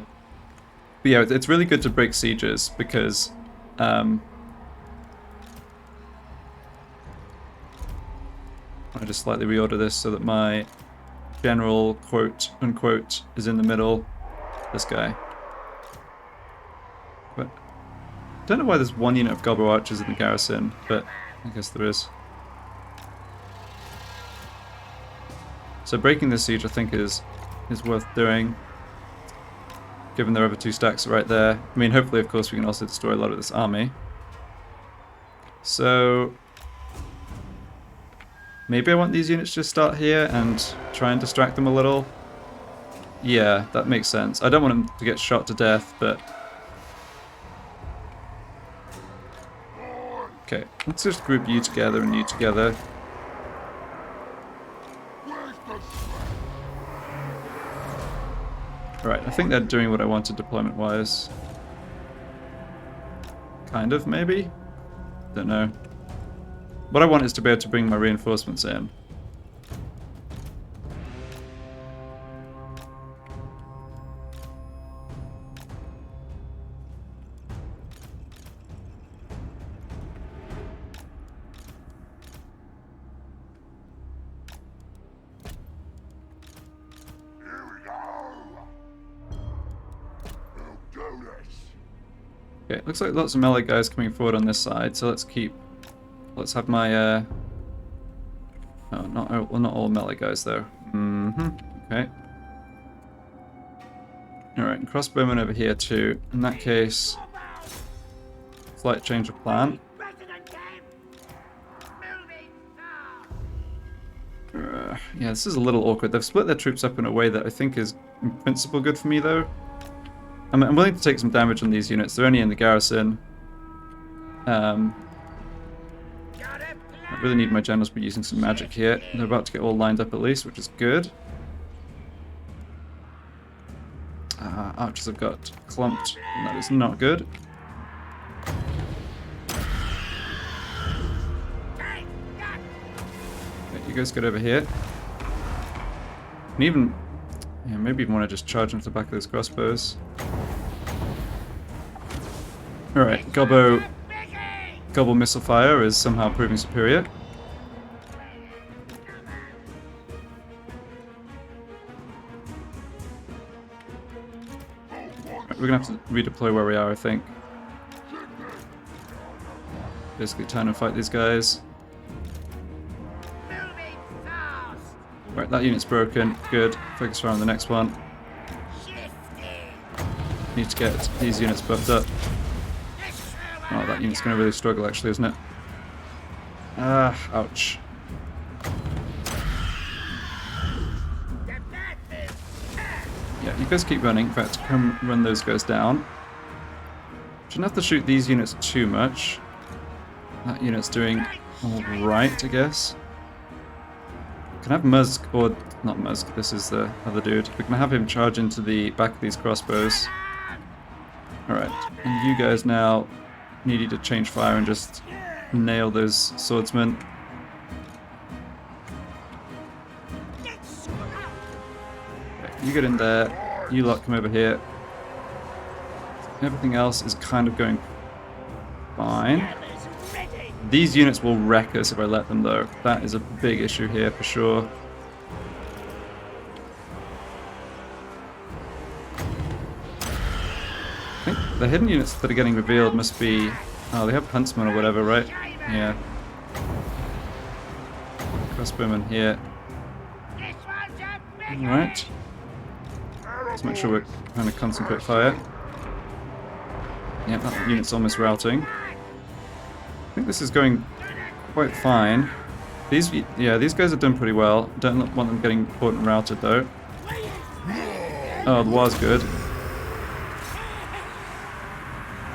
But yeah, it's really good to break sieges because I just slightly reorder this so that my general quote unquote is in the middle. This guy. But I don't know why there's one unit of Goblin Archers in the garrison, but I guess there is. So breaking this siege I think is worth doing, given their other two stacks are right there. I mean, hopefully of course we can also destroy a lot of this army. So maybe I want these units to start here and try and distract them a little. Yeah, that makes sense. I don't want them to get shot to death, but... Okay, let's just group you together and you together. Right, I think they're doing what I wanted deployment-wise. Kind of, maybe? Don't know. What I want is to be able to bring my reinforcements in. Okay, looks like lots of melee guys coming forward on this side, so let's have my, oh, not all melee guys though. Okay. Alright, and crossbowmen over here too. In that case, slight change of plan. Yeah, this is a little awkward. They've split their troops up in a way that I think is in principle good for me though. I'm willing to take some damage on these units. They're only in the garrison. I really need my generals to be using some magic here. They're about to get all lined up at least, which is good. Archers have got clumped, and that is not good. Okay, you guys get over here. And even, yeah, maybe even want to just charge into the back of those crossbows. Alright, Gobbo Missile Fire is somehow proving superior. Right, we're gonna have to redeploy where we are, I think. Basically turn and fight these guys. Right, that unit's broken. Good. Focus fire on the next one. Need to get these units buffed up. Oh, that unit's going to really struggle, actually, isn't it? Ah, ouch. Yeah, you guys keep running. In fact, come run those guys down. Shouldn't have to shoot these units too much. That unit's doing alright, I guess. Can have Musk, or not Musk, this is the other dude. We can have him charge into the back of these crossbows. Alright, and you guys now need you to change fire and just nail those swordsmen. Okay, you get in there, you lot come over here. Everything else is kind of going fine. These units will wreck us if I let them, though. That is a big issue here for sure. I think the hidden units that are getting revealed must be... Oh, they have huntsmen or whatever, right? Yeah. Crossbowmen here. Alright. Let's make sure we're trying to concentrate fire. Yeah, that unit's almost routing. I think this is going quite fine. These guys have done pretty well. Don't want them getting caught and routed, though. Oh, the war's good.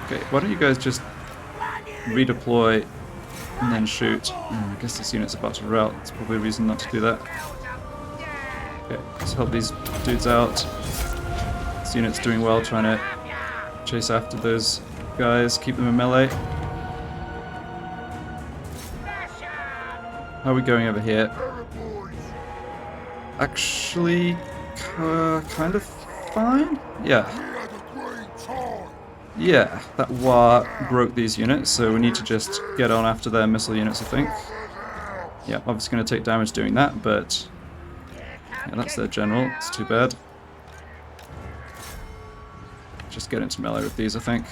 Okay, why don't you guys just redeploy and then shoot? I guess this unit's about to rout. That's probably a reason not to do that. Okay, let's help these dudes out. This unit's doing well, trying to chase after those guys, keep them in melee. How are we going over here? Actually, kind of fine? Yeah. Yeah, that war broke these units, so we need to just get on after their missile units, I think. Yeah, obviously going to take damage doing that, but... Yeah, that's their general. It's too bad. Just get into melee with these, I think.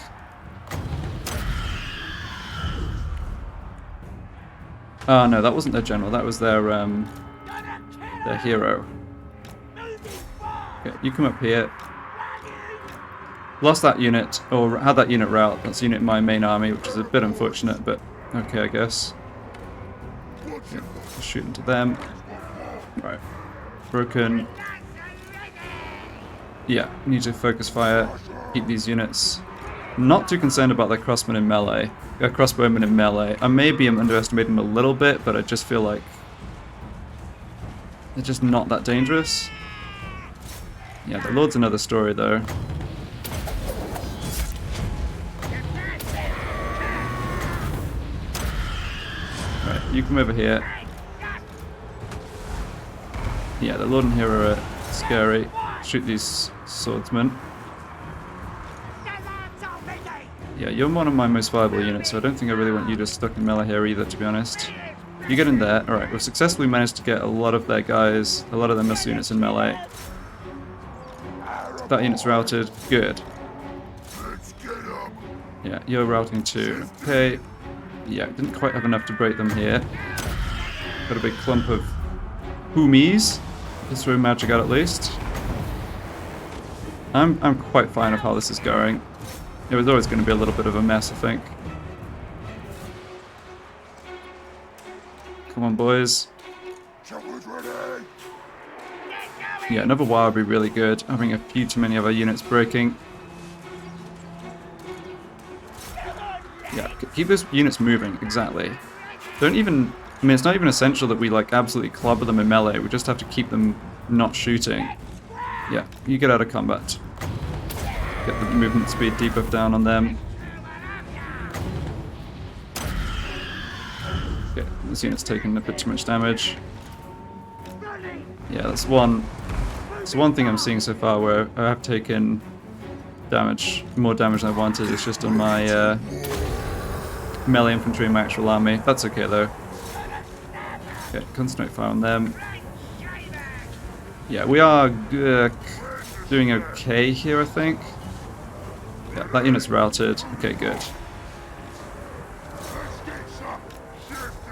Oh no, that wasn't their general, that was their hero. Okay, you come up here. Lost that unit, or had that unit rout. That's a unit in my main army, which is a bit unfortunate, but okay, I guess. Okay, shoot into them. Right. Broken. Yeah, need to focus fire, keep these units. Not too concerned about their crossbowmen in melee. I maybe am underestimating them a little bit, but I just feel like they're just not that dangerous. Yeah, the Lord's another story, though. Right, you come over here. Yeah, the Lord and Hero are scary. Shoot these swordsmen. Yeah, you're one of my most viable units, so I don't think I really want you just stuck in melee here either, to be honest. You get in there. Alright, we've successfully managed to get a lot of their guys, a lot of their missile units in melee. That unit's routed. Good. Yeah, you're routing too. Okay. Yeah, didn't quite have enough to break them here. Got a big clump of hoomies. Let's throw magic out at least. I'm quite fine of how this is going. It was always going to be a little bit of a mess, I think. Come on, boys. Yeah, another war would be really good. Having a few too many of our units breaking. Yeah, keep those units moving, exactly. Don't even... I mean, it's not even essential that we, like, absolutely clobber them in melee. We just have to keep them not shooting. Yeah, you get out of combat. Get the movement speed debuff down on them. Okay, this unit's taking a bit too much damage. Yeah, that's one thing I'm seeing so far where I have taken damage, more damage than I wanted. It's just on my melee infantry and my actual army. That's okay though. Okay, concentrate fire on them. Yeah, we are doing okay here, I think. Yeah, that unit's routed. Okay, good.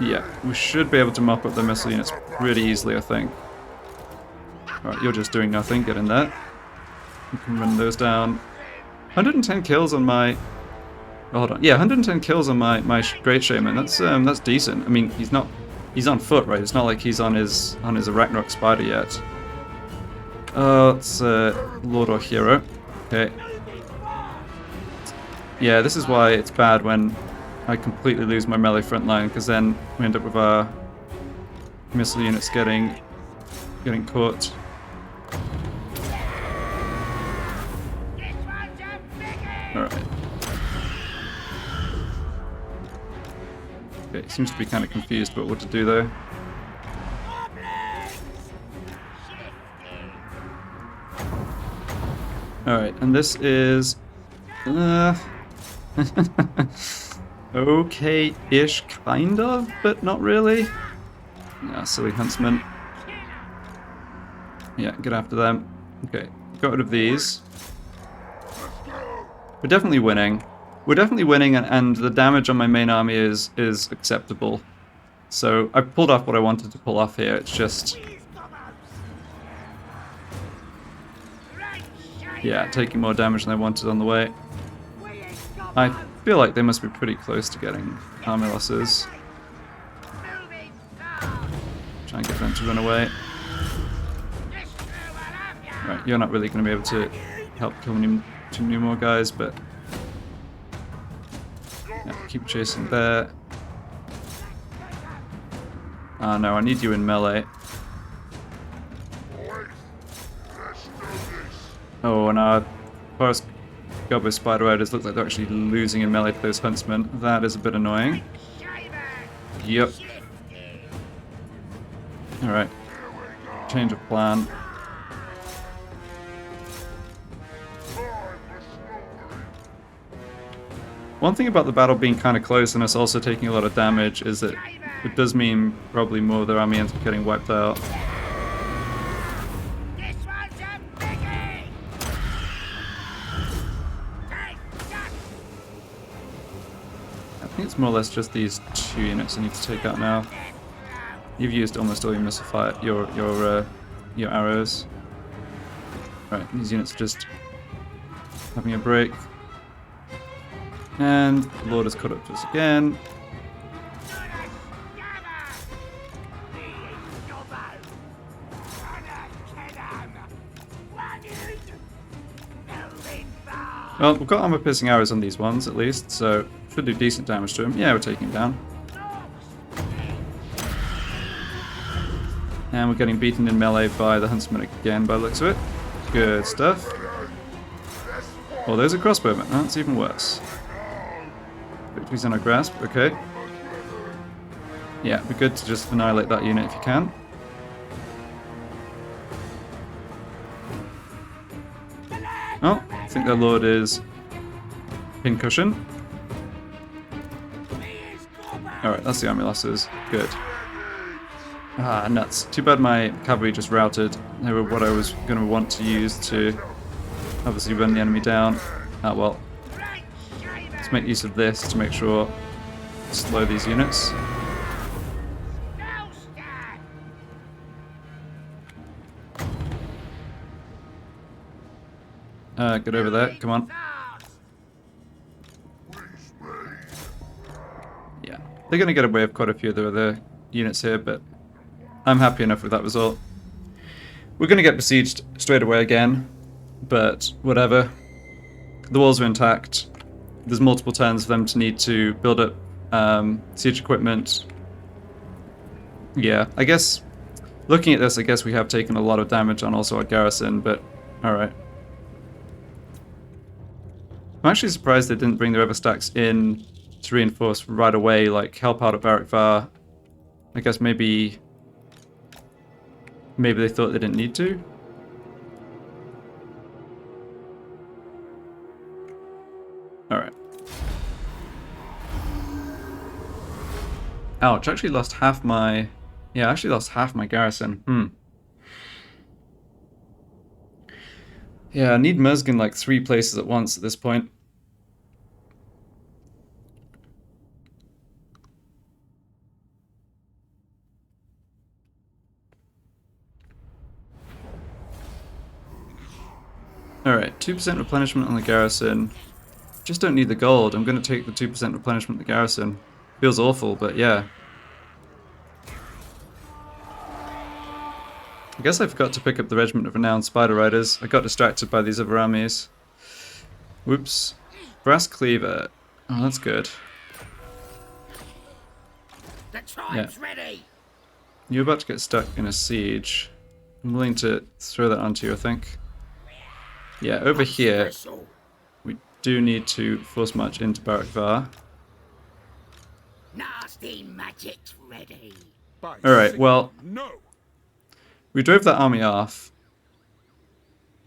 Yeah, we should be able to mop up the missile units pretty easily, I think. Alright, you're just doing nothing. Get in there. You can run those down. 110 kills on my... Oh, hold on. Yeah, 110 kills on my Great Shaman. That's decent. I mean, he's not... He's on foot, right? It's not like he's on his Arachnarok Spider yet. It's Lord or Hero. Okay. Yeah, this is why it's bad when I completely lose my melee front line, because then we end up with our missile units getting caught. Alright. Okay, seems to be kind of confused about what to do though. Alright, and this is... okay-ish, kind of, but not really. Ah, silly huntsman. Yeah, get after them. Okay, got rid of these. We're definitely winning. We're definitely winning, and the damage on my main army is acceptable. So I pulled off what I wanted to pull off here. It's just... yeah, taking more damage than I wanted on the way. I feel like they must be pretty close to getting army losses. Try and get them to run away. Right, you're not really going to be able to help kill too many more guys, but yeah, keep chasing there. Ah, no, I need you in melee. Oh, and our first Goblin Spider Riders look like they're actually losing in melee to those huntsmen. That is a bit annoying. Yep. Alright. Change of plan. One thing about the battle being kind of close and us also taking a lot of damage is that it does mean probably more of their army ends up getting wiped out. I think it's more or less just these two units I need to take out now. You've used almost all your missile fire, your arrows. Right, these units are just having a break. And the Lord has caught up to us again. Well, we've got armor-piercing arrows on these ones, at least, so should do decent damage to him. Yeah, we're taking him down. And we're getting beaten in melee by the Huntsman again, by the looks of it. Good stuff. Oh, there's a crossbowman. Oh, that's even worse. Victory's in our grasp, okay. Yeah, it'd be good to just annihilate that unit if you can. Oh, I think their lord is pincushion. Alright, that's the army losses. Good. Ah, nuts. Too bad my cavalry just routed. They were what I was going to want to use to obviously run the enemy down. Ah, well. Let's make use of this to make sure to slow these units. Get over there, come on. Yeah, they're going to get away with quite a few of the other units here, but I'm happy enough with that result. We're going to get besieged straight away again, but whatever. The walls are intact. there's multiple turns for them to need to build up siege equipment. Yeah, I guess looking at this, I guess we have taken a lot of damage on also our garrison, but alright. I'm actually surprised they didn't bring their overstacks in to reinforce right away, like help out at Barakvar. I guess maybe they thought they didn't need to. Alright. Ouch, actually lost half my... Yeah, I actually lost half my garrison. Yeah, I need Murzg in like 3 places at once at this point. Alright, 2% replenishment on the garrison. Just don't need the gold. I'm going to take the 2% replenishment on the garrison. Feels awful, but yeah. I guess I forgot to pick up the Regiment of Renowned Spider Riders. I got distracted by these other armies. Whoops. Brass Cleaver. Oh, that's good. The tribe's ready. You're about to get stuck in a siege. I'm willing to throw that onto you, I think. Yeah, over here, we do need to force march into Barakvar. Nasty magic's ready. Alright, well, No. we drove that army off.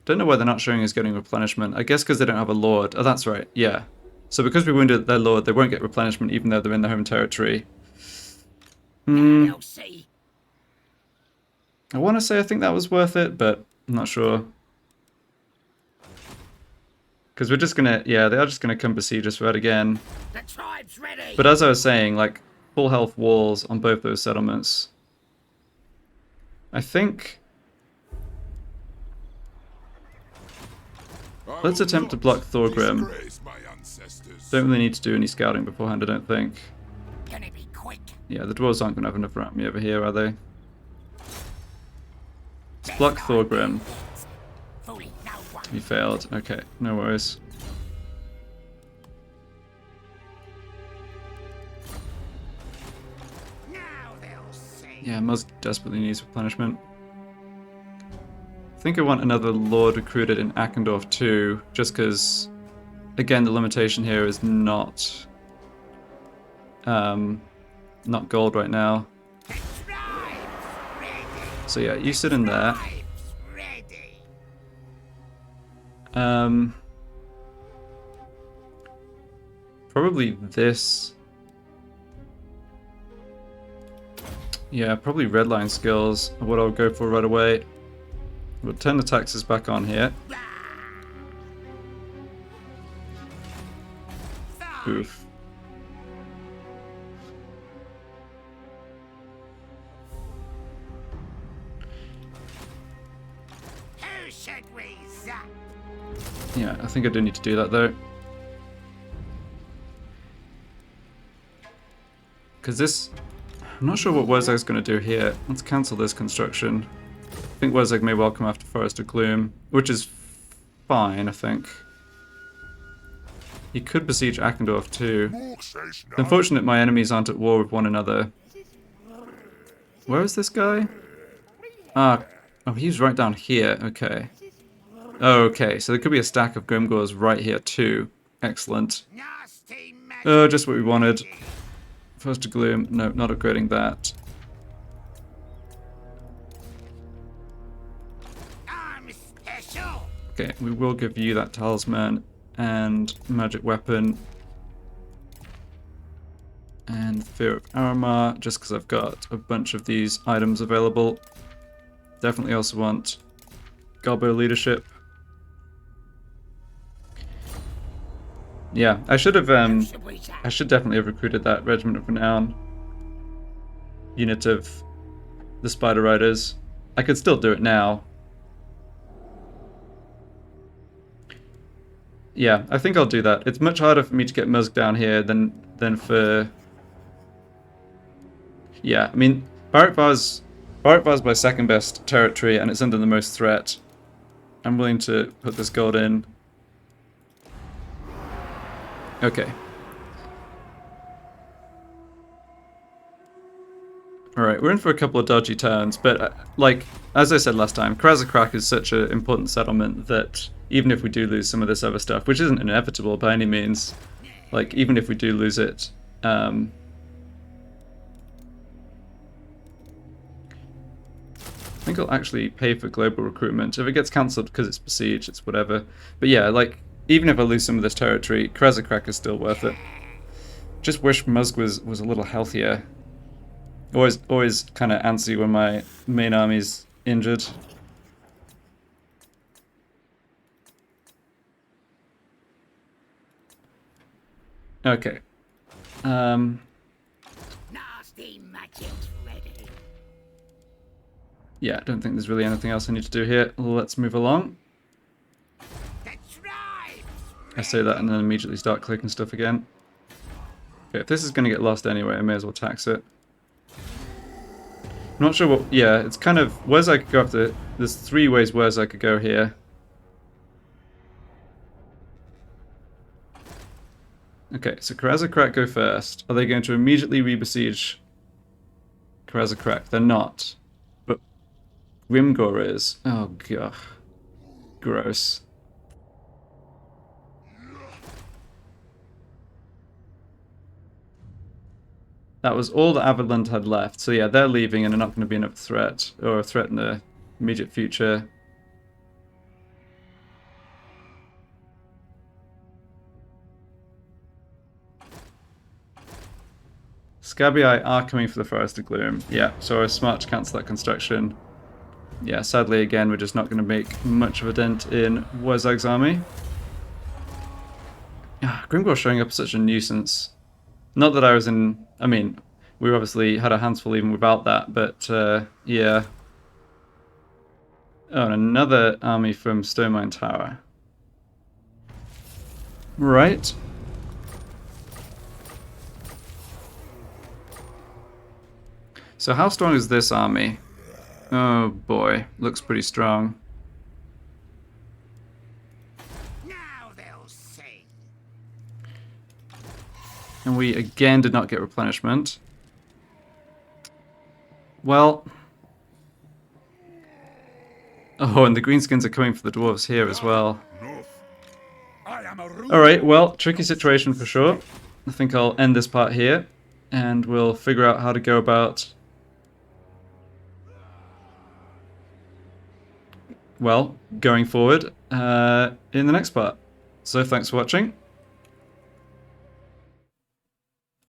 Don't know why they're not showing us getting replenishment. I guess because they don't have a lord. Oh, that's right, yeah. So because we wounded their lord, they won't get replenishment even though they're in their home territory. They'll see. I want to say I think that was worth it, but I'm not sure. Because we're just gonna, yeah, they are just gonna come besiege us right again. The tribe's ready. But as I was saying, like, full health walls on both those settlements. I think... Let's attempt to block Thorgrim. Don't really need to do any scouting beforehand, I don't think. Can it be quick? Yeah, the dwarves aren't going to have enough army over here, are they? Let's block Thorgrim. Fooling no one. He failed. Okay, no worries. Now they'll see. Yeah, Musk desperately needs replenishment. I think I want another lord recruited in Akendorf too, just because, again, the limitation here is not gold right now. The tribe's ready. So yeah, you sit in there. Tribe's ready. Probably this. Yeah, probably redline skills are what I'll go for right away. We'll turn the taxes back on here. Oof. Who should we zap? Yeah, I think I do need to do that though. Because this... I'm not sure what Wurzag's going to do here. Let's cancel this construction. I think Wurzag may well come after Forest of Gloom, which is fine, I think. He could besiege Akendorf too. It's unfortunate my enemies aren't at war with one another. Where is this guy? Ah, oh, he's right down here. Okay. Okay, so there could be a stack of Grimgors right here too. Excellent. Nasty magic. Oh, just what we wanted. First to Gloom. No, not upgrading that. I'm special. Okay, we will give you that talisman and magic weapon. And Fear of Aramar, just because I've got a bunch of these items available. Definitely also want Gobbo leadership. Yeah, I should have Should we zap? I should definitely have recruited that Regiment of Renown unit of the Spider Riders. I could still do it now. Yeah, I think I'll do that. It's much harder for me to get Musk down here than for... Yeah, I mean, Barakvar's my second best territory and it's under the most threat. I'm willing to put this gold in. Okay. Alright, we're in for a couple of dodgy turns, but like, as I said last time, Karaz-A-Karak is such an important settlement that even if we do lose some of this other stuff, which isn't inevitable by any means, like, even if we do lose it, I think I'll actually pay for global recruitment. If it gets cancelled because it's besieged, it's whatever. But yeah, like, even if I lose some of this territory, Karaz-A-Karak is still worth it. Just wish Musk was a little healthier. Always kind of antsy when my main army's injured. Okay. Nasty magic's ready. Yeah, I don't think there's really anything else I need to do here. Let's move along. The tribes. I say that and then immediately start clicking stuff again. Okay, if this is going to get lost anyway, I may as well tax it. I'm not sure what... Yeah, it's kind of... Where's I could go after... There's 3 ways where's I could go here. Okay, so Karaz-A-Karak go first. Are they going to immediately re-besiege Karaz-A-Karak? They're not. But Grimgor is. Oh, god. Gross. That was all that Avidland had left. So yeah, they're leaving and they're not going to be another threat, or a threat in the immediate future. Scabby Eye are coming for the Forest of Gloom. Yeah, so I was smart to cancel that construction. Yeah, sadly again, we're just not going to make much of a dent in Wazag's army. Grimgor showing up is such a nuisance. Not that I was in... I mean, we obviously had our hands full even without that, but yeah. Oh, and another army from Stonemine Tower. Right. So how strong is this army? Oh boy, looks pretty strong. Now they'll see. And we again did not get replenishment. Well... Oh, and the greenskins are coming for the dwarves here as well. Alright, well, tricky situation for sure. I think I'll end this part here, and we'll figure out how to go about... well, going forward in the next part. So thanks for watching.